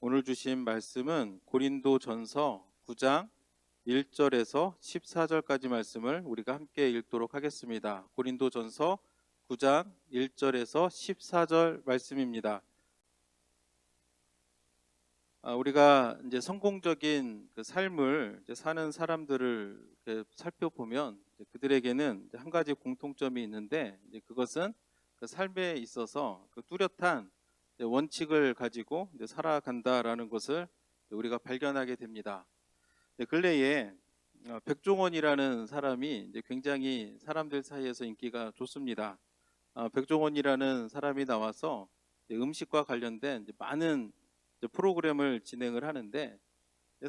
오늘 주신 말씀은 고린도전서 9장 1절에서 14절까지 말씀을 우리가 함께 읽도록 하겠습니다. 고린도전서 9장 1절에서 14절 말씀입니다. 우리가 이제 성공적인 그 삶을 이제 사는 사람들을 이렇게 살펴보면 그들에게는 이제 한 가지 공통점이 있는데, 이제 그것은 그 삶에 있어서 그 뚜렷한 원칙을 가지고 이제 살아간다라는 것을 우리가 발견하게 됩니다. 근래에 백종원이라는 사람이 이제 굉장히 사람들 사이에서 인기가 좋습니다. 백종원이라는 사람이 나와서 음식과 관련된 이제 많은 이제 프로그램을 진행을 하는데,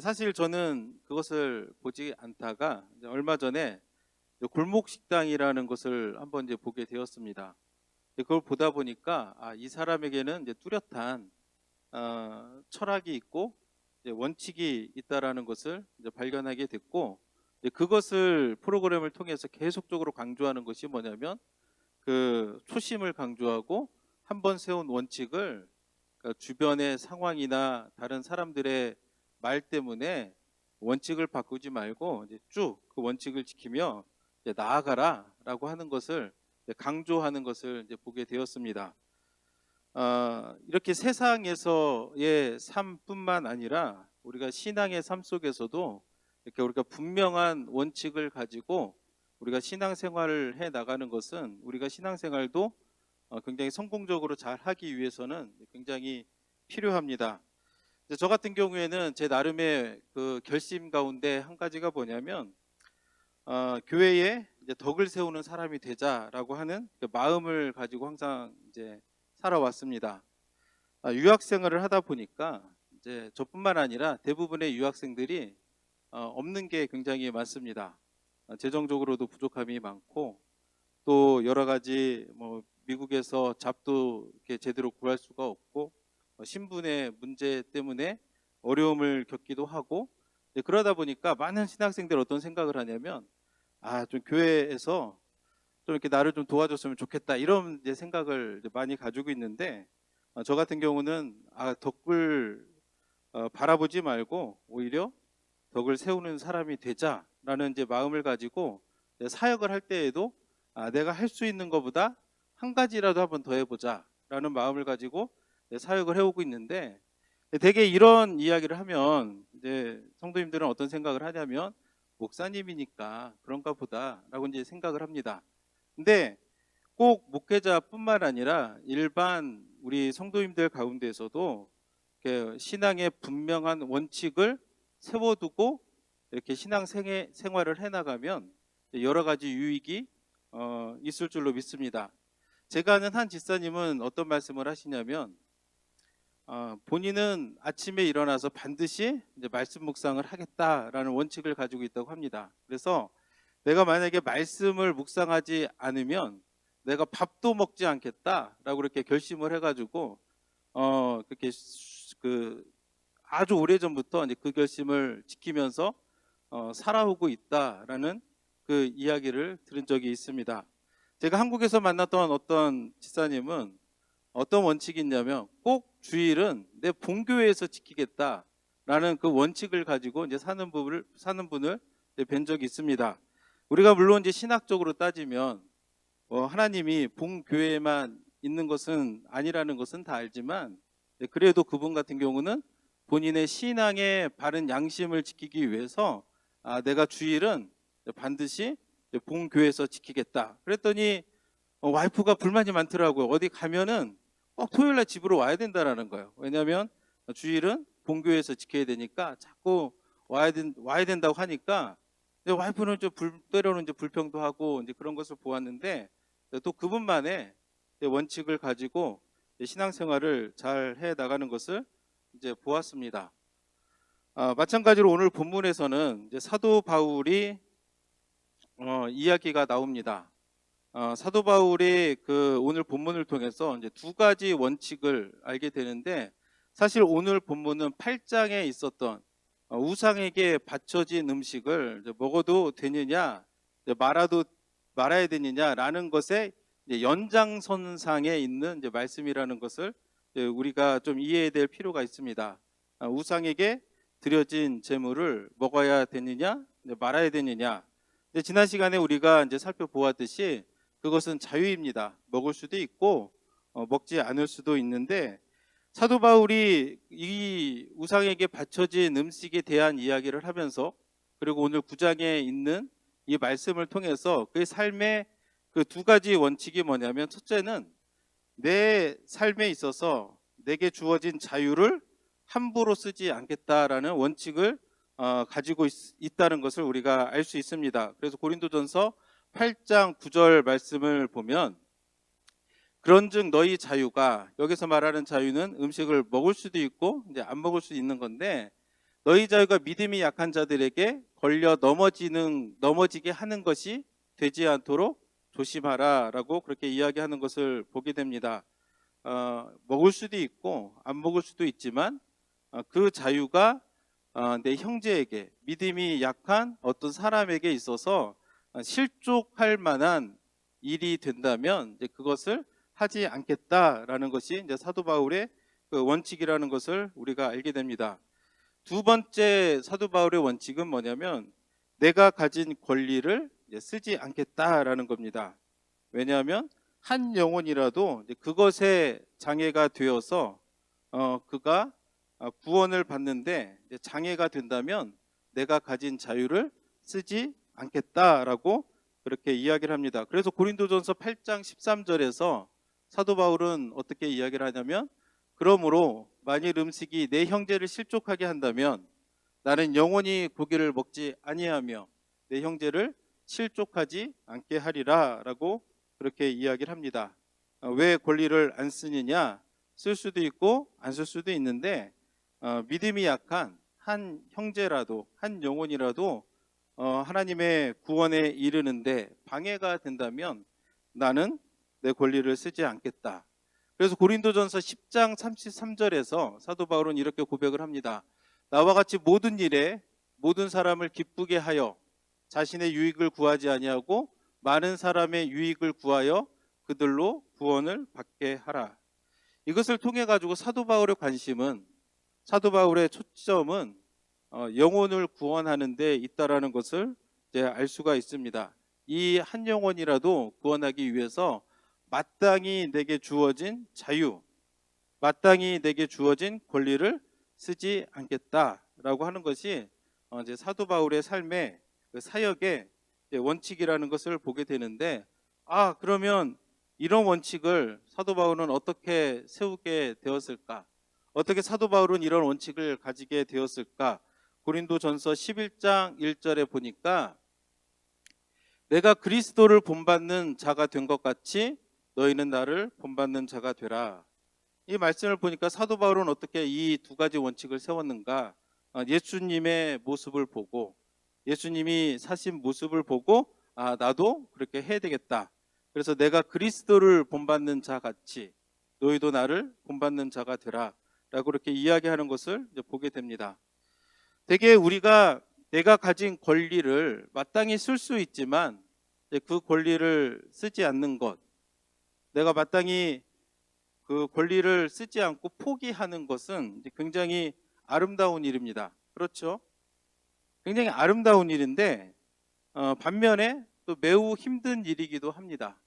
사실 저는 그것을 보지 않다가 이제 얼마 전에 골목 식당이라는 것을 한번 이제 보게 되었습니다. 그걸 보다 보니까 이 사람에게는 이제 뚜렷한 철학이 있고 이제 원칙이 있다라는 것을 이제 발견하게 됐고, 이제 그것을 프로그램을 통해서 계속적으로 강조하는 것이 뭐냐면 그 초심을 강조하고 한번 세운 원칙을 주변의 상황이나 다른 사람들의 말 때문에 원칙을 바꾸지 말고 이제 쭉 그 원칙을 지키며 이제 나아가라라고 하는 것을 강조하는 것을 이제 보게 되었습니다. 이렇게 세상에서의 삶뿐만 아니라 우리가 신앙의 삶 속에서도 이렇게 우리가 분명한 원칙을 가지고 우리가 신앙생활을 해 나가는 것은 우리가 신앙생활도 굉장히 성공적으로 잘 하기 위해서는 굉장히 필요합니다. 저 같은 경우에는 제 나름의 그 결심 가운데 한 가지가 뭐냐면 교회에 이제 덕을 세우는 사람이 되자라고 하는 그 마음을 가지고 항상 이제 살아왔습니다. 유학생활을 하다 보니까 이제 저뿐만 아니라 대부분의 유학생들이 없는 게 굉장히 많습니다. 재정적으로도 부족함이 많고, 또 여러 가지 뭐 미국에서 잡도 이렇게 제대로 구할 수가 없고, 신분의 문제 때문에 어려움을 겪기도 하고, 그러다 보니까 많은 신학생들 어떤 생각을 하냐면 좀 교회에서 좀 이렇게 나를 좀 도와줬으면 좋겠다, 이런 이제 생각을 이제 많이 가지고 있는데, 저 같은 경우는 덕을 바라보지 말고 오히려 덕을 세우는 사람이 되자라는 이제 마음을 가지고 사역을 할 때에도 내가 할 수 있는 것보다 한 가지라도 한번 더 해보자라는 마음을 가지고 사역을 해오고 있는데, 대개 이런 이야기를 하면 이제 성도님들은 어떤 생각을 하냐면 목사님이니까 그런가 보다라고 이제 생각을 합니다. 근데 꼭 목회자뿐만 아니라 일반 우리 성도님들 가운데에서도 이렇게 신앙의 분명한 원칙을 세워두고 이렇게 신앙 생활을 해나가면 여러 가지 유익이 있을 줄로 믿습니다. 제가 아는 한 집사님은 어떤 말씀을 하시냐면 본인은 아침에 일어나서 반드시 이제 말씀 묵상을 하겠다라는 원칙을 가지고 있다고 합니다. 그래서 내가 만약에 말씀을 묵상하지 않으면 내가 밥도 먹지 않겠다라고 이렇게 결심을 해가지고 그렇게 그 아주 오래 전부터 이제 그 결심을 지키면서 살아오고 있다라는 그 이야기를 들은 적이 있습니다. 제가 한국에서 만났던 어떤 집사님은 어떤 원칙이 있냐면 꼭 주일은 내 본교회에서 지키겠다라는 그 원칙을 가지고 이제 사는 분을 뵌 적이 있습니다. 우리가 물론 이제 신학적으로 따지면 하나님이 본교회에만 있는 것은 아니라는 것은 다 알지만, 그래도 그분 같은 경우는 본인의 신앙의 바른 양심을 지키기 위해서 내가 주일은 반드시 본교회에서 지키겠다 그랬더니 와이프가 불만이 많더라고요. 어디 가면은 꼭 토요일날 집으로 와야 된다라는 거예요. 왜냐하면 주일은 본교회에서 지켜야 되니까 자꾸 와야 된다고 하니까, 와이프는 좀 때로는 이제 불평도 하고 이제 그런 것을 보았는데, 또 그분만의 원칙을 가지고 신앙생활을 잘 해 나가는 것을 이제 보았습니다. 마찬가지로 오늘 본문에서는 이제 사도 바울이 이야기가 나옵니다. 사도 바울이 그 오늘 본문을 통해서 이제 두 가지 원칙을 알게 되는데, 사실 오늘 본문은 8장에 있었던 우상에게 바쳐진 음식을 이제 먹어도 되느냐, 이제 말아야 되느냐라는 것에 이제 연장선상에 있는 이제 말씀이라는 것을 이제 우리가 좀 이해해야 될 필요가 있습니다. 우상에게 드려진 제물을 먹어야 되느냐, 말아야 되느냐. 지난 시간에 우리가 이제 살펴보았듯이 그것은 자유입니다. 먹을 수도 있고 먹지 않을 수도 있는데, 사도 바울이 이 우상에게 바쳐진 음식에 대한 이야기를 하면서, 그리고 오늘 9장에 있는 이 말씀을 통해서 그의 삶의 그 두 가지 원칙이 뭐냐면, 첫째는 내 삶에 있어서 내게 주어진 자유를 함부로 쓰지 않겠다라는 원칙을 가지고 있다는 것을 우리가 알 수 있습니다. 그래서 고린도전서 8장 9절 말씀을 보면, 그런즉 너희 자유가, 여기서 말하는 자유는 음식을 먹을 수도 있고 이제 안 먹을 수도 있는 건데, 너희 자유가 믿음이 약한 자들에게 걸려 넘어지게 하는 것이 되지 않도록 조심하라라고 그렇게 이야기하는 것을 보게 됩니다. 먹을 수도 있고 안 먹을 수도 있지만 그 자유가 내 형제에게, 믿음이 약한 어떤 사람에게 있어서 실족할 만한 일이 된다면 이제 그것을 하지 않겠다라는 것이 이제 사도 바울의 그 원칙이라는 것을 우리가 알게 됩니다. 두 번째 사도 바울의 원칙은 뭐냐면, 내가 가진 권리를 쓰지 않겠다라는 겁니다. 왜냐하면 한 영혼이라도 그것에 장애가 되어서 그가 구원을 받는데 장애가 된다면 내가 가진 자유를 쓰지 않겠다라고 그렇게 이야기를 합니다. 그래서 고린도전서 8장 13절에서 사도 바울은 어떻게 이야기를 하냐면, 그러므로 만일 음식이 내 형제를 실족하게 한다면 나는 영원히 고기를 먹지 아니하며 내 형제를 실족하지 않게 하리라 라고 그렇게 이야기를 합니다. 왜 권리를 안 쓰느냐? 쓸 수도 있고 안 쓸 수도 있는데, 믿음이 약한 한 형제라도, 한 영혼이라도 하나님의 구원에 이르는데 방해가 된다면 나는 내 권리를 쓰지 않겠다. 그래서 고린도전서 10장 33절에서 사도 바울은 이렇게 고백을 합니다. 나와 같이 모든 일에 모든 사람을 기쁘게 하여 자신의 유익을 구하지 아니하고 많은 사람의 유익을 구하여 그들로 구원을 받게 하라. 이것을 통해 가지고 사도 바울의 관심은, 사도 바울의 초점은 영혼을 구원하는 데 있다라는 것을 이제 알 수가 있습니다. 이 한 영혼이라도 구원하기 위해서 마땅히 내게 주어진 자유, 마땅히 내게 주어진 권리를 쓰지 않겠다라고 하는 것이 이제 사도 바울의 삶의 그 사역의 원칙이라는 것을 보게 되는데, 그러면 이런 원칙을 사도 바울은 어떻게 세우게 되었을까? 어떻게 사도 바울은 이런 원칙을 가지게 되었을까? 고린도전서 11장 1절에 보니까, 내가 그리스도를 본받는 자가 된 것 같이 너희는 나를 본받는 자가 되라. 이 말씀을 보니까 사도 바울은 어떻게 이 두 가지 원칙을 세웠는가? 예수님의 모습을 보고, 예수님이 사신 모습을 보고 나도 그렇게 해야 되겠다. 그래서 내가 그리스도를 본받는 자 같이 너희도 나를 본받는 자가 되라 라고 그렇게 이야기하는 것을 이제 보게 됩니다. 되게 우리가 내가 가진 권리를 마땅히 쓸 수 있지만 그 권리를 쓰지 않는 것, 내가 마땅히 그 권리를 쓰지 않고 포기하는 것은 굉장히 아름다운 일입니다. 그렇죠? 굉장히 아름다운 일인데 반면에 또 매우 힘든 일이기도 합니다.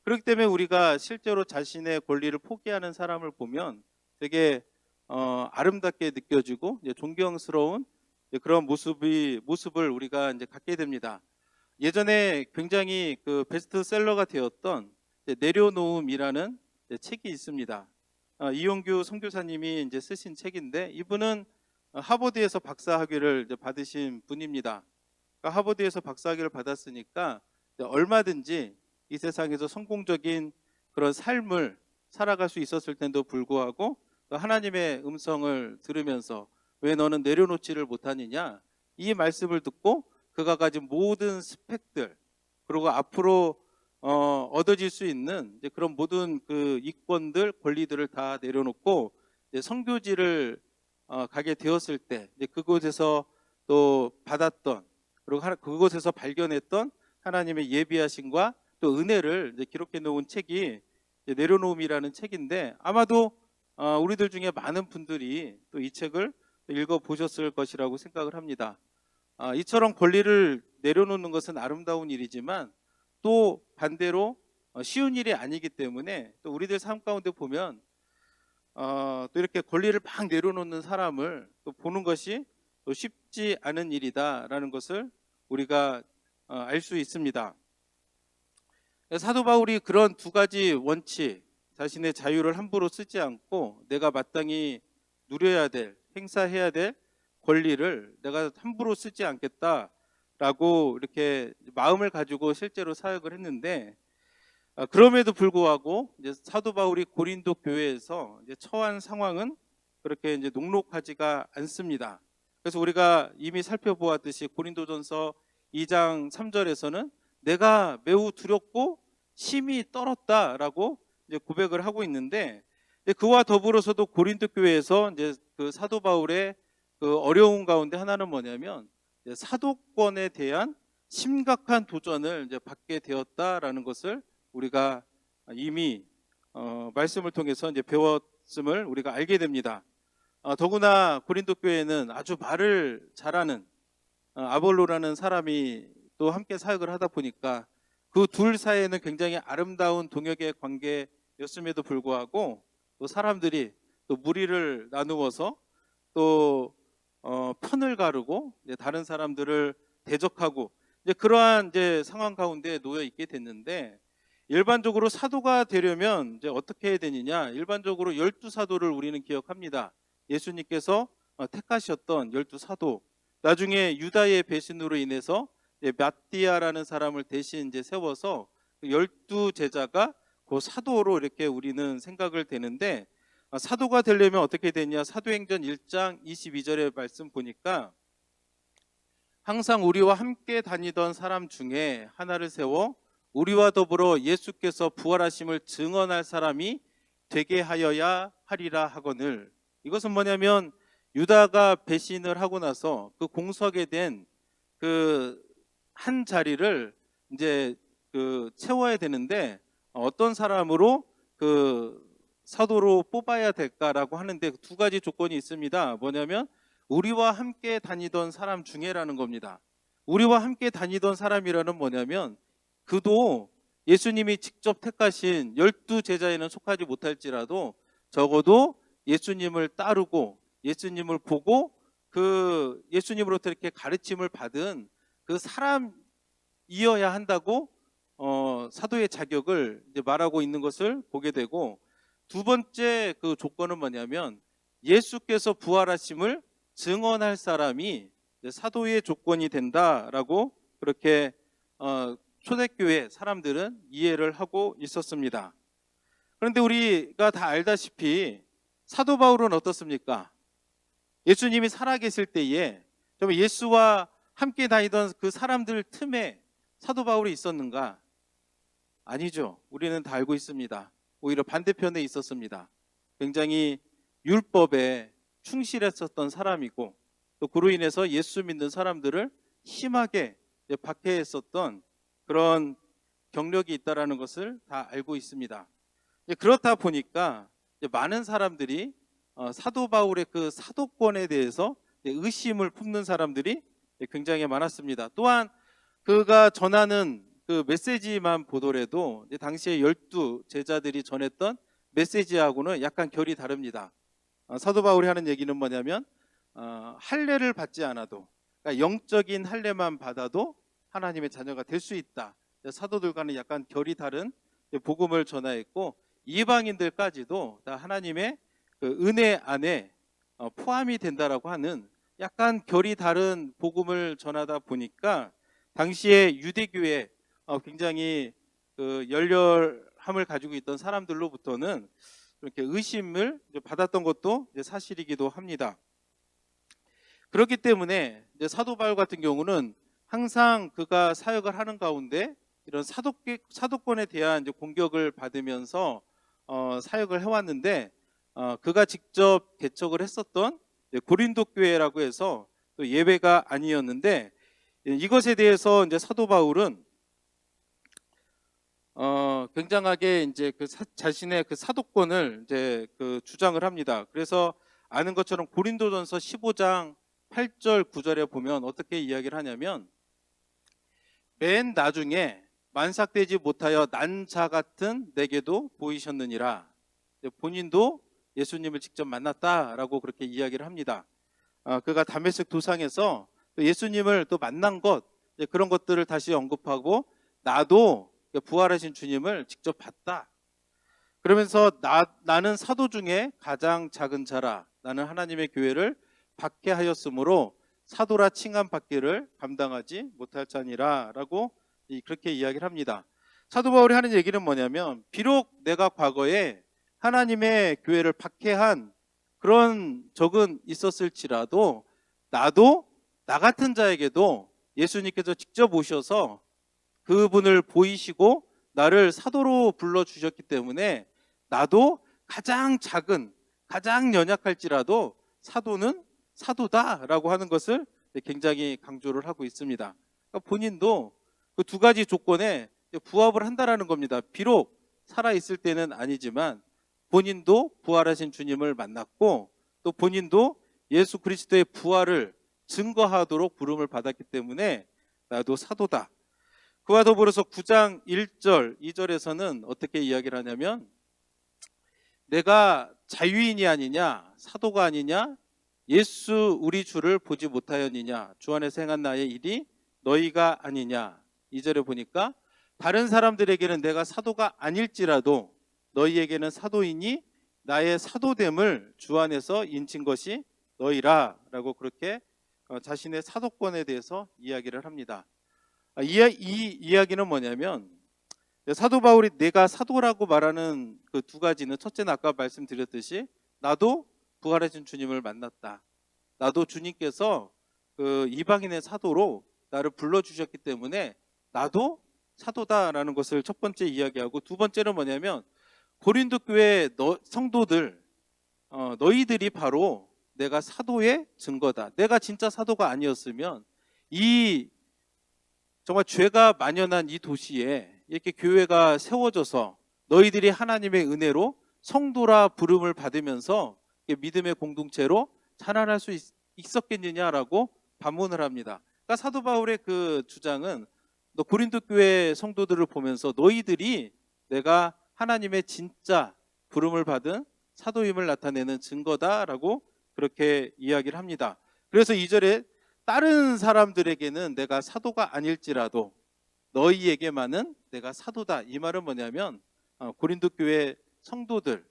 그렇기 때문에 우리가 실제로 자신의 권리를 포기하는 사람을 보면 되게 아름답게 느껴지고 존경스러운 그런 모습을 우리가 이제 갖게 됩니다. 예전에 굉장히 그 베스트셀러가 되었던 내려놓음이라는 책이 있습니다. 이용규 선교사님이 이제 쓰신 책인데, 이분은 하버드에서 박사학위를 이제 받으신 분입니다. 그러니까 하버드에서 박사학위를 받았으니까 얼마든지 이 세상에서 성공적인 그런 삶을 살아갈 수 있었을 텐데도 불구하고 하나님의 음성을 들으면서 왜 너는 내려놓지를 못하느냐, 이 말씀을 듣고 그가 가진 모든 스펙들, 그리고 앞으로 얻어질 수 있는 그런 모든 그 이권들, 권리들을 다 내려놓고 선교지를 가게 되었을 때 그곳에서 또 받았던, 그리고 그곳에서 발견했던 하나님의 예비하심과 또 은혜를 기록해 놓은 책이 내려놓음이라는 책인데, 아마도 우리들 중에 많은 분들이 또 이 책을 읽어 보셨을 것이라고 생각을 합니다. 이처럼 권리를 내려놓는 것은 아름다운 일이지만 또 반대로 쉬운 일이 아니기 때문에 또 우리들 삶 가운데 보면 또 이렇게 권리를 막 내려놓는 사람을 또 보는 것이 또 쉽지 않은 일이다라는 것을 우리가 알 수 있습니다. 사도 바울이 그런 두 가지 원칙, 자신의 자유를 함부로 쓰지 않고 내가 마땅히 누려야 될, 행사해야 될 권리를 내가 함부로 쓰지 않겠다라고 이렇게 마음을 가지고 실제로 사역을 했는데, 그럼에도 불구하고 이제 사도 바울이 고린도 교회에서 이제 처한 상황은 그렇게 이제 녹록하지가 않습니다. 그래서 우리가 이미 살펴보았듯이 고린도전서 2장 3절에서는 내가 매우 두렵고 심히 떨었다라고 이제 고백을 하고 있는데, 그와 더불어서도 고린도 교회에서 이제 그 사도 바울의 그 어려운 가운데 하나는 뭐냐면 사도권에 대한 심각한 도전을 이제 받게 되었다라는 것을 우리가 이미 말씀을 통해서 이제 배웠음을 우리가 알게 됩니다. 더구나 고린도 교회는 아주 말을 잘하는 아볼로라는 사람이 또 함께 사역을 하다 보니까 그 둘 사이에는 굉장히 아름다운 동역의 관계였음에도 불구하고 또 사람들이 또 무리를 나누어서 또 편을 가르고 이제 다른 사람들을 대적하고 이제 그러한 이제 상황 가운데 놓여 있게 됐는데, 일반적으로 사도가 되려면 이제 어떻게 해야 되느냐? 일반적으로 12사도를 우리는 기억합니다. 예수님께서 택하셨던 12사도. 나중에 유다의 배신으로 인해서 맏디아라는 사람을 대신 이제 세워서 12제자가 그 사도로 이렇게 우리는 생각을 되는데, 사도가 되려면 어떻게 되냐? 사도행전 1장 22절의 말씀 보니까 항상 우리와 함께 다니던 사람 중에 하나를 세워 우리와 더불어 예수께서 부활하심을 증언할 사람이 되게 하여야 하리라 하거늘. 이것은 뭐냐면 유다가 배신을 하고 나서 그 공석에 된 그 한 자리를 이제 그 채워야 되는데 어떤 사람으로 그 사도로 뽑아야 될까라고 하는데 두 가지 조건이 있습니다. 뭐냐면 우리와 함께 다니던 사람 중에라는 겁니다. 우리와 함께 다니던 사람이라는 뭐냐면 그도 예수님이 직접 택하신 12제자에는 속하지 못할지라도 적어도 예수님을 따르고 예수님을 보고 그 예수님으로부터 이렇게 가르침을 받은 그 사람이어야 한다고 사도의 자격을 이제 말하고 있는 것을 보게 되고, 두 번째 그 조건은 뭐냐면 예수께서 부활하심을 증언할 사람이 사도의 조건이 된다라고 그렇게 초대교회 사람들은 이해를 하고 있었습니다. 그런데 우리가 다 알다시피 사도 바울은 어떻습니까? 예수님이 살아계실 때에 정말 예수와 함께 다니던 그 사람들 틈에 사도 바울이 있었는가? 아니죠. 우리는 다 알고 있습니다. 오히려 반대편에 있었습니다. 굉장히 율법에 충실했었던 사람이고 또 그로 인해서 예수 믿는 사람들을 심하게 박해했었던 그런 경력이 있다라는 것을 다 알고 있습니다. 그렇다 보니까 많은 사람들이 사도 바울의 그 사도권에 대해서 의심을 품는 사람들이 굉장히 많았습니다. 또한 그가 전하는 그 메시지만 보더라도 당시에 12제자들이 전했던 메시지하고는 약간 결이 다릅니다. 사도 바울이 하는 얘기는 뭐냐면 할례를 받지 않아도, 그러니까 영적인 할례만 받아도 하나님의 자녀가 될 수 있다. 사도들과는 약간 결이 다른 복음을 전하였고 이방인들까지도 다 하나님의 그 은혜 안에 포함이 된다라고 하는 약간 결이 다른 복음을 전하다 보니까 당시에 유대교회 굉장히 그 열렬함을 가지고 있던 사람들로부터는 이렇게 의심을 받았던 것도 사실이기도 합니다. 그렇기 때문에 이제 사도 바울 같은 경우는 항상 그가 사역을 하는 가운데 이런 사도권에 대한 이제 공격을 받으면서 사역을 해왔는데, 그가 직접 개척을 했었던 고린도 교회라고 해서 또 예외가 아니었는데, 이것에 대해서 이제 사도 바울은 굉장하게 이제 자신의 그 사도권을 이제 주장을 합니다. 그래서 아는 것처럼 고린도전서 15장 8절 9절에 보면 어떻게 이야기를 하냐면, 맨 나중에 만삭되지 못하여 난 자 같은 내게도 보이셨느니라. 본인도 예수님을 직접 만났다라고 그렇게 이야기를 합니다. 그가 다메섹 도상에서 예수님을 또 만난 것, 그런 것들을 다시 언급하고, 나도 부활하신 주님을 직접 봤다. 그러면서 나는 사도 중에 가장 작은 자라. 나는 하나님의 교회를 박해하였으므로 사도라 칭함 받기를 감당하지 못할 자니라 라고 그렇게 이야기를 합니다. 사도 바울이 하는 얘기는 뭐냐면, 비록 내가 과거에 하나님의 교회를 박해한 그런 적은 있었을지라도 나도 나 같은 자에게도 예수님께서 직접 오셔서 그분을 보이시고 나를 사도로 불러주셨기 때문에 나도 가장 작은, 가장 연약할지라도 사도는 사도다라고 하는 것을 굉장히 강조를 하고 있습니다. 그러니까 본인도 그 두 가지 조건에 부합을 한다라는 겁니다. 비록 살아있을 때는 아니지만 본인도 부활하신 주님을 만났고, 또 본인도 예수 그리스도의 부활을 증거하도록 부름을 받았기 때문에 나도 사도다. 그와 더불어서 9장 1절 2절에서는 어떻게 이야기를 하냐면, 내가 자유인이 아니냐, 사도가 아니냐, 예수 우리 주를 보지 못하였느냐, 주 안에서 행한 나의 일이 너희가 아니냐. 2절에 보니까 다른 사람들에게는 내가 사도가 아닐지라도 너희에게는 사도이니 나의 사도됨을 주 안에서 인친 것이 너희라 라고 그렇게 자신의 사도권에 대해서 이야기를 합니다. 이 이야기는 뭐냐면, 사도 바울이 내가 사도라고 말하는 그 두 가지는, 첫째는 아까 말씀드렸듯이 나도 부활하신 주님을 만났다. 나도 주님께서 그 이방인의 사도로 나를 불러주셨기 때문에 나도 사도다라는 것을 첫 번째 이야기하고, 두 번째는 뭐냐면, 고린도 교회 성도들, 너희들이 바로 내가 사도의 증거다. 내가 진짜 사도가 아니었으면 이 정말 죄가 만연한 이 도시에 이렇게 교회가 세워져서 너희들이 하나님의 은혜로 성도라 부름을 받으면서 믿음의 공동체로 자라날 수 있었겠느냐라고 반문을 합니다. 그러니까 사도 바울의 그 주장은, 너 고린도 교회 성도들을 보면서 너희들이 내가 하나님의 진짜 부름을 받은 사도임을 나타내는 증거다라고 그렇게 이야기를 합니다. 그래서 2절에 다른 사람들에게는 내가 사도가 아닐지라도 너희에게만은 내가 사도다. 이 말은 뭐냐면, 고린도 교회 성도들,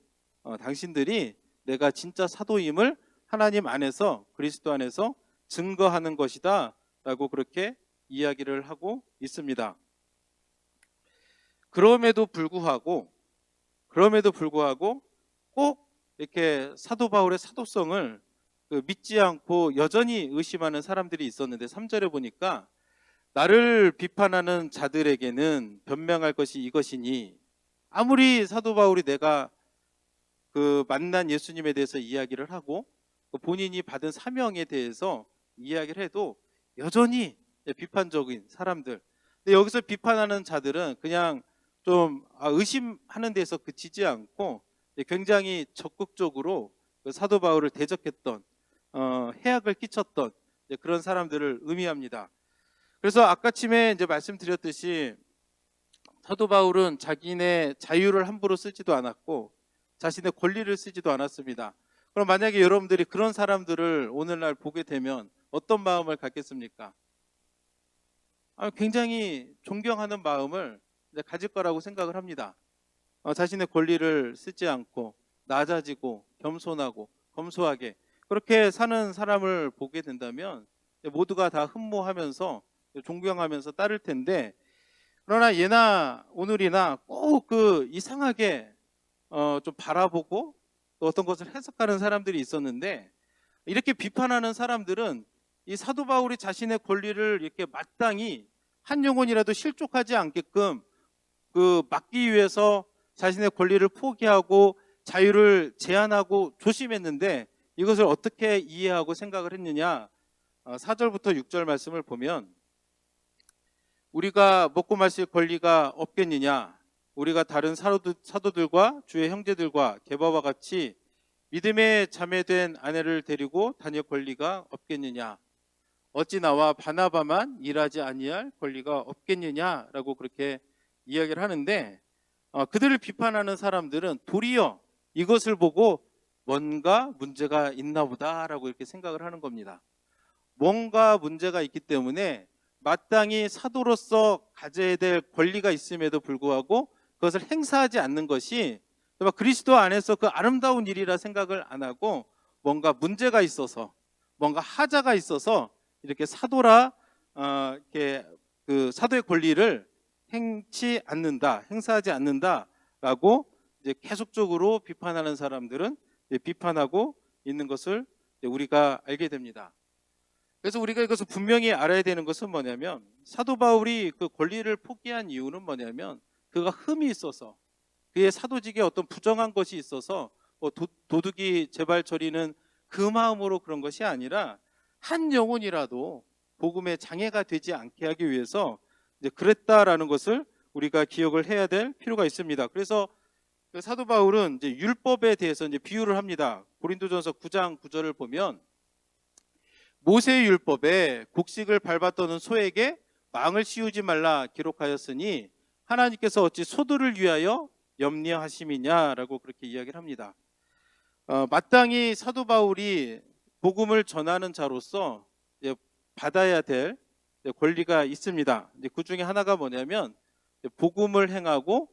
당신들이 내가 진짜 사도임을 하나님 안에서, 그리스도 안에서 증거하는 것이다 라고 그렇게 이야기를 하고 있습니다. 그럼에도 불구하고 꼭 이렇게 사도 바울의 사도성을 믿지 않고 여전히 의심하는 사람들이 있었는데, 3절에 보니까 나를 비판하는 자들에게는 변명할 것이 이것이니, 아무리 사도 바울이 내가 그 만난 예수님에 대해서 이야기를 하고 본인이 받은 사명에 대해서 이야기를 해도 여전히 비판적인 사람들. 근데 여기서 비판하는 자들은 그냥 좀 의심하는 데서 그치지 않고 굉장히 적극적으로 사도 바울을 대적했던, 해악을 끼쳤던 그런 사람들을 의미합니다. 그래서 아까쯤에 이제 말씀드렸듯이 사도 바울은 자기네 자유를 함부로 쓰지도 않았고 자신의 권리를 쓰지도 않았습니다. 그럼 만약에 여러분들이 그런 사람들을 오늘날 보게 되면 어떤 마음을 갖겠습니까? 굉장히 존경하는 마음을 가질 거라고 생각을 합니다. 자신의 권리를 쓰지 않고 낮아지고 겸손하고 검소하게 그렇게 사는 사람을 보게 된다면 모두가 다 흠모하면서 존경하면서 따를 텐데, 그러나 예나 오늘이나 꼭 그 이상하게 좀 바라보고 또 어떤 것을 해석하는 사람들이 있었는데, 이렇게 비판하는 사람들은 이 사도 바울이 자신의 권리를 이렇게 마땅히 한 영혼이라도 실족하지 않게끔 막기 위해서 자신의 권리를 포기하고 자유를 제한하고 조심했는데, 이것을 어떻게 이해하고 생각을 했느냐. 4절부터 6절 말씀을 보면, 우리가 먹고 마실 권리가 없겠느냐, 우리가 다른 사도들과 주의 형제들과 게바와 같이 믿음에 자매된 아내를 데리고 다닐 권리가 없겠느냐? 어찌 나와 바나바만 일하지 아니할 권리가 없겠느냐라고 그렇게 이야기를 하는데, 그들을 비판하는 사람들은 도리어 이것을 보고 뭔가 문제가 있나 보다라고 이렇게 생각을 하는 겁니다. 뭔가 문제가 있기 때문에 마땅히 사도로서 가져야 될 권리가 있음에도 불구하고 그것을 행사하지 않는 것이 그리스도 안에서 그 아름다운 일이라 생각을 안 하고 뭔가 문제가 있어서, 뭔가 하자가 있어서 이렇게 사도라 이렇게 그 사도의 권리를 행사하지 않는다라고 이제 계속적으로 비판하는 사람들은 비판하고 있는 것을 우리가 알게 됩니다. 그래서 우리가 이것을 분명히 알아야 되는 것은 뭐냐면, 사도 바울이 그 권리를 포기한 이유는 뭐냐면 그가 흠이 있어서, 그의 사도직에 어떤 부정한 것이 있어서 도둑이 제발 저리는 그 마음으로 그런 것이 아니라 한 영혼이라도 복음의 장애가 되지 않게 하기 위해서 이제 그랬다라는 것을 우리가 기억을 해야 될 필요가 있습니다. 그래서 그 사도 바울은 이제 율법에 대해서 이제 비유를 합니다. 고린도전서 9장 9절을 보면 모세의 율법에 곡식을 밟아 떠는 소에게 망을 씌우지 말라 기록하였으니 하나님께서 어찌 소들을 위하여 염려하심이냐라고 그렇게 이야기를 합니다. 마땅히 사도 바울이 복음을 전하는 자로서 받아야 될 권리가 있습니다. 그 중에 하나가 뭐냐면 복음을 행하고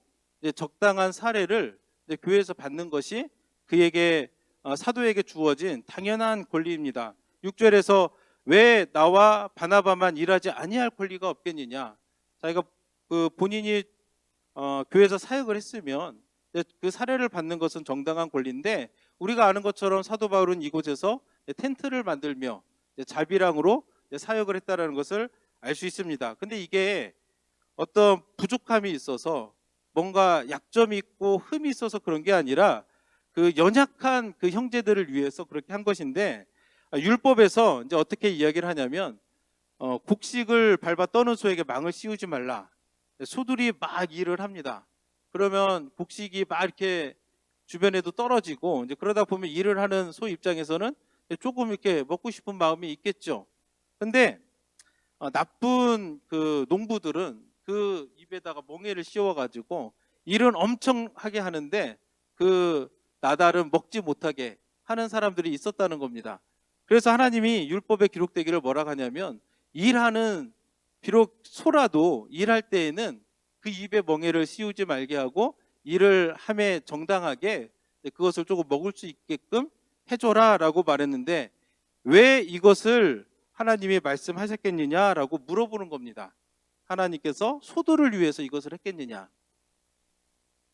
적당한 사례를 교회에서 받는 것이 그에게 사도에게 주어진 당연한 권리입니다. 6절에서 왜 나와 바나바만 일하지 아니할 권리가 없겠느냐? 자기가 그 본인이 교회에서 사역을 했으면 그 사례를 받는 것은 정당한 권리인데, 우리가 아는 것처럼 사도 바울은 이곳에서 텐트를 만들며 자비랑으로 사역을 했다는 것을 알 수 있습니다. 근데 이게 어떤 부족함이 있어서, 뭔가 약점이 있고 흠이 있어서 그런 게 아니라 그 연약한 그 형제들을 위해서 그렇게 한 것인데, 율법에서 이제 어떻게 이야기를 하냐면 곡식을 밟아 떠는 소에게 망을 씌우지 말라. 소들이 막 일을 합니다. 그러면 곡식이 막 이렇게 주변에도 떨어지고, 이제 그러다 보면 일을 하는 소 입장에서는 조금 이렇게 먹고 싶은 마음이 있겠죠. 근데 나쁜 그 농부들은 그 입에다가 멍에를 씌워가지고 일은 엄청 하게 하는데 그 나달은 먹지 못하게 하는 사람들이 있었다는 겁니다. 그래서 하나님이 율법에 기록되기를 뭐라 하냐면, 일하는, 비록 소라도 일할 때에는 그 입에 멍에를 씌우지 말게 하고 일을 함에 정당하게 그것을 조금 먹을 수 있게끔 해줘라 라고 말했는데, 왜 이것을 하나님이 말씀하셨겠느냐라고 물어보는 겁니다. 하나님께서 소들을 위해서 이것을 했겠느냐?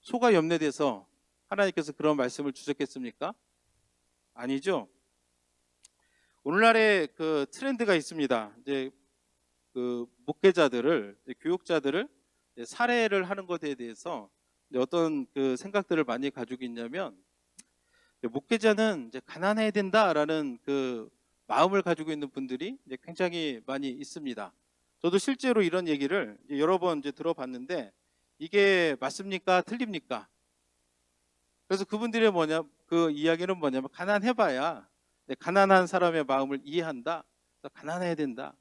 소가 염려돼서 하나님께서 그런 말씀을 주셨겠습니까? 아니죠. 오늘날에 그 트렌드가 있습니다. 이제 그 목회자들을, 교육자들을 살해를 하는 것에 대해서 어떤 그 생각들을 많이 가지고 있냐면, 목회자는 이제 가난해야 된다라는 그 마음을 가지고 있는 분들이 이제 굉장히 많이 있습니다. 저도 실제로 이런 얘기를 여러 번 이제 들어봤는데, 이게 맞습니까? 틀립니까? 그래서 그분들의 그 이야기는 뭐냐면, 가난해봐야 가난한 사람의 마음을 이해한다. 가난해야 된다.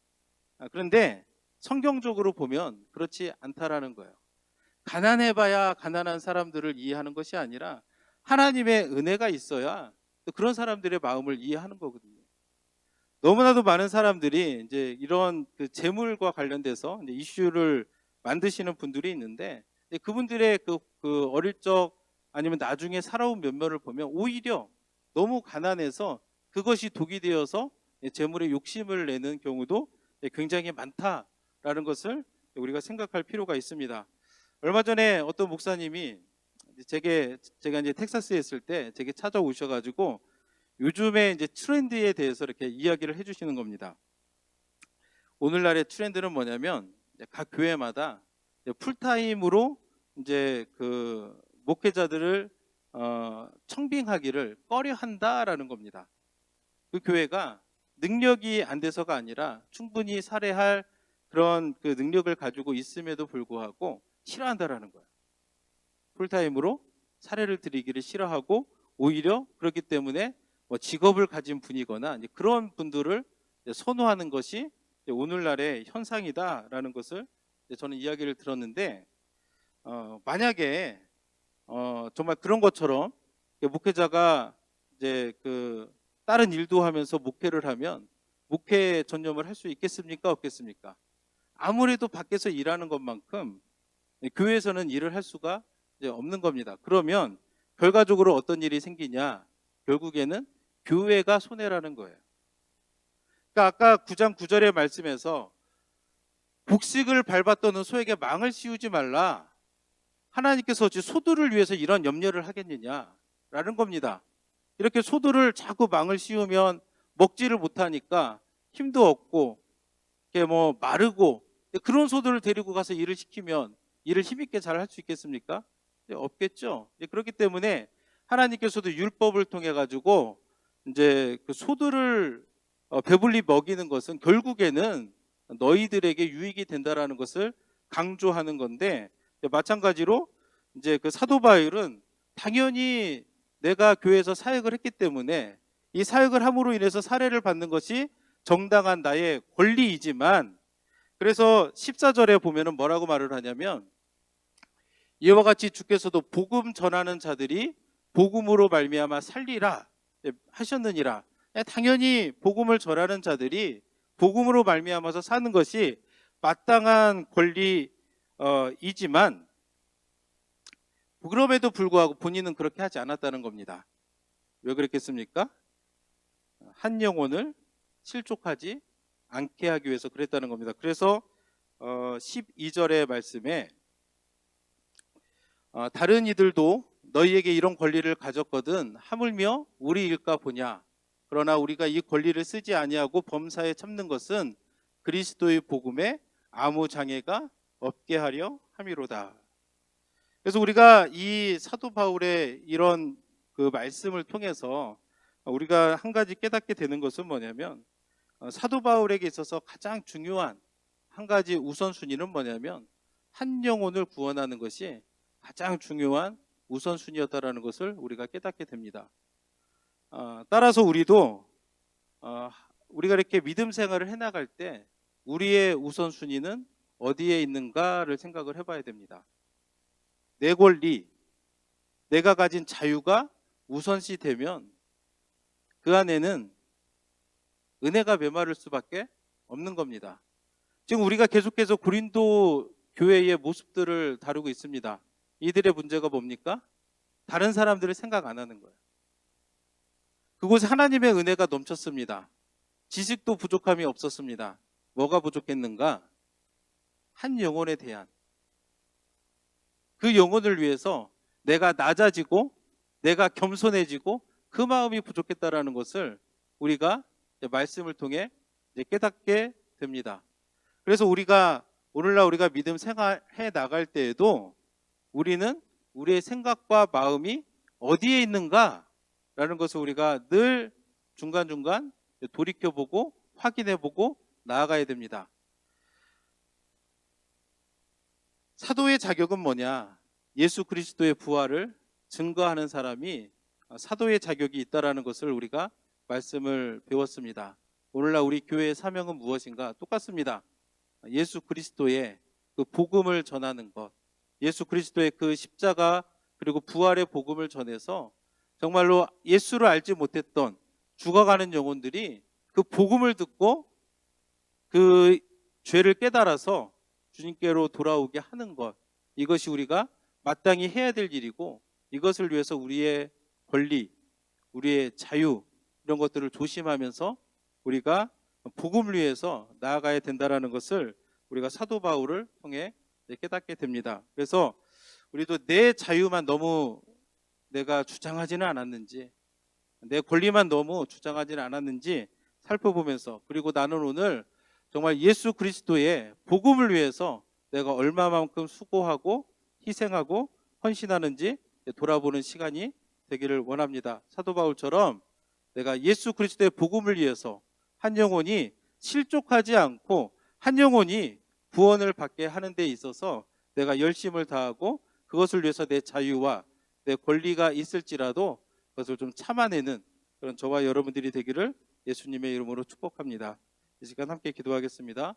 그런데 성경적으로 보면 그렇지 않다라는 거예요. 가난해봐야 가난한 사람들을 이해하는 것이 아니라 하나님의 은혜가 있어야 그런 사람들의 마음을 이해하는 거거든요. 너무나도 많은 사람들이 이제 이런 그 재물과 관련돼서 이제 이슈를 만드시는 분들이 있는데, 그분들의 그 어릴 적 아니면 나중에 살아온 면면을 보면 오히려 너무 가난해서 그것이 독이 되어서 재물에 욕심을 내는 경우도 굉장히 많다라는 것을 우리가 생각할 필요가 있습니다. 얼마 전에 어떤 목사님이 제가 이제 텍사스에 있을 때 제게 찾아오셔가지고 요즘에 이제 트렌드에 대해서 이렇게 이야기를 해주시는 겁니다. 오늘날의 트렌드는 뭐냐면, 각 교회마다 풀타임으로 이제 그 목회자들을 청빙하기를 꺼려한다라는 겁니다. 그 교회가 능력이 안 돼서가 아니라 충분히 살해할 그런 그 능력을 가지고 있음에도 불구하고 싫어한다라는 거예요. 풀타임으로 사례를 드리기를 싫어하고 오히려 그렇기 때문에 뭐 직업을 가진 분이거나 이제 그런 분들을 이제 선호하는 것이 이제 오늘날의 현상이다라는 것을 이제 저는 이야기를 들었는데 만약에 정말 그런 것처럼 목회자가 이제 그 다른 일도 하면서 목회를 하면 목회 전념을 할 수 있겠습니까? 없겠습니까? 아무래도 밖에서 일하는 것만큼 교회에서는 일을 할 수가 이제 없는 겁니다. 그러면 결과적으로 어떤 일이 생기냐? 결국에는 교회가 손해라는 거예요. 그러니까 아까 9장 9절의 말씀에서 곡식을 밟았더는 소에게 망을 씌우지 말라. 하나님께서 어찌 소들을 위해서 이런 염려를 하겠느냐라는 겁니다. 이렇게 소들을 자꾸 망을 씌우면 먹지를 못하니까 힘도 없고 이렇게 뭐 마르고 그런 소들을 데리고 가서 일을 시키면 일을 힘있게 잘 할 수 있겠습니까? 없겠죠. 그렇기 때문에 하나님께서도 율법을 통해 가지고 이제 그 소들을 배불리 먹이는 것은 결국에는 너희들에게 유익이 된다라는 것을 강조하는 건데, 마찬가지로 이제 그 사도 바울은 당연히 내가 교회에서 사역을 했기 때문에 이 사역을 함으로 인해서 사례를 받는 것이 정당한 나의 권리이지만, 그래서 14절에 보면은 뭐라고 말을 하냐면 이와 같이 주께서도 복음 전하는 자들이 복음으로 말미암아 살리라 하셨느니라. 당연히 복음을 전하는 자들이 복음으로 말미암아서 사는 것이 마땅한 권리이지만 그럼에도 불구하고 본인은 그렇게 하지 않았다는 겁니다. 왜 그랬겠습니까? 한 영혼을 실족하지 않게 하기 위해서 그랬다는 겁니다. 그래서 12절의 말씀에 다른 이들도 너희에게 이런 권리를 가졌거든 하물며 우리 일까 보냐. 그러나 우리가 이 권리를 쓰지 아니하고 범사에 참는 것은 그리스도의 복음에 아무 장애가 없게 하려 함이로다. 그래서 우리가 이 사도 바울의 이런 그 말씀을 통해서 우리가 한 가지 깨닫게 되는 것은 뭐냐면, 사도 바울에게 있어서 가장 중요한 한 가지 우선순위는 뭐냐면 한 영혼을 구원하는 것이 가장 중요한 우선순위였다라는 것을 우리가 깨닫게 됩니다. 따라서 우리도 우리가 이렇게 믿음 생활을 해나갈 때 우리의 우선순위는 어디에 있는가를 생각을 해봐야 됩니다. 내 권리, 내가 가진 자유가 우선시 되면 그 안에는 은혜가 메마를 수밖에 없는 겁니다. 지금 우리가 계속해서 고린도 교회의 모습들을 다루고 있습니다. 이들의 문제가 뭡니까? 다른 사람들을 생각 안 하는 거예요. 그곳에 하나님의 은혜가 넘쳤습니다. 지식도 부족함이 없었습니다. 뭐가 부족했는가? 한 영혼에 대한, 그 영혼을 위해서 내가 낮아지고 내가 겸손해지고 그 마음이 부족했다라는 것을 우리가 말씀을 통해 깨닫게 됩니다. 그래서 우리가 오늘날 우리가 믿음 생활해 나갈 때에도 우리는 우리의 생각과 마음이 어디에 있는가라는 것을 우리가 늘 중간중간 돌이켜보고 확인해보고 나아가야 됩니다. 사도의 자격은 뭐냐? 예수 그리스도의 부활을 증거하는 사람이 사도의 자격이 있다라는 것을 우리가 말씀을 배웠습니다. 오늘날 우리 교회의 사명은 무엇인가? 똑같습니다. 예수 그리스도의 그 복음을 전하는 것, 예수 그리스도의 그 십자가 그리고 부활의 복음을 전해서 정말로 예수를 알지 못했던 죽어가는 영혼들이 그 복음을 듣고 그 죄를 깨달아서 주님께로 돌아오게 하는 것, 이것이 우리가 마땅히 해야 될 일이고, 이것을 위해서 우리의 권리, 우리의 자유, 이런 것들을 조심하면서 우리가 복음을 위해서 나아가야 된다는 것을 우리가 사도 바울을 통해 깨닫게 됩니다. 그래서 우리도 내 자유만 너무 내가 주장하지는 않았는지, 내 권리만 너무 주장하지는 않았는지 살펴보면서, 그리고 나는 오늘 정말 예수 그리스도의 복음을 위해서 내가 얼마만큼 수고하고 희생하고 헌신하는지 돌아보는 시간이 되기를 원합니다. 사도 바울처럼 내가 예수 그리스도의 복음을 위해서 한 영혼이 실족하지 않고 한 영혼이 구원을 받게 하는 데 있어서 내가 열심을 다하고 그것을 위해서 내 자유와 내 권리가 있을지라도 그것을 좀 참아내는 그런 저와 여러분들이 되기를 예수님의 이름으로 축복합니다. 이 시간 함께 기도하겠습니다.